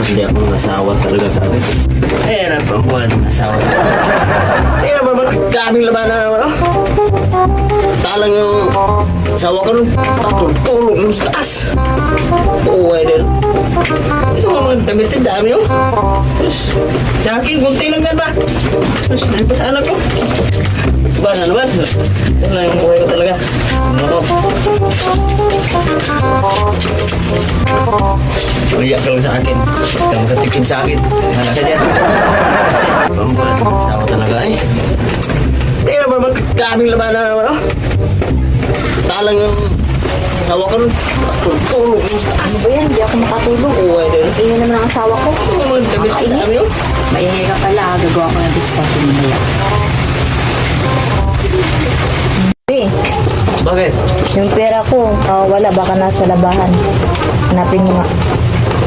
Hindi ako nasawa talaga kami. Hirap ang buwan, nasawa talaga. Tingnan mo naman, kaming labanan naman, oh. Talang yung asawa ko nun, tulog nun sa taas. Buuhay din. Ito mga damit yung dami, oh. Tapos, sa akin, kunti lang yan ba? Tapos, nalipas sa anak ko. Ba, ano ba? Ito lang yung buhay ko talaga. Ano? Umiyak ka lang sa akin. Kamu katikim sa akin. Hala ka dyan. Pambuhat. Sawa talaga eh. Tingnan mo naman kaming labanan naman, oh. Talang yung asawa ko nun. Tulog mo sa taas. Ano ba yan? Hindi ako makatulog. Buhay din. Iyon naman ang asawa ko. Ito mga damit yung dami, oh. Maingay ka pala. Gagawa ko ng bisita mamaya. Bakit? Yung pera ko, wala. Baka nasa labahan. Hanapin mo nga.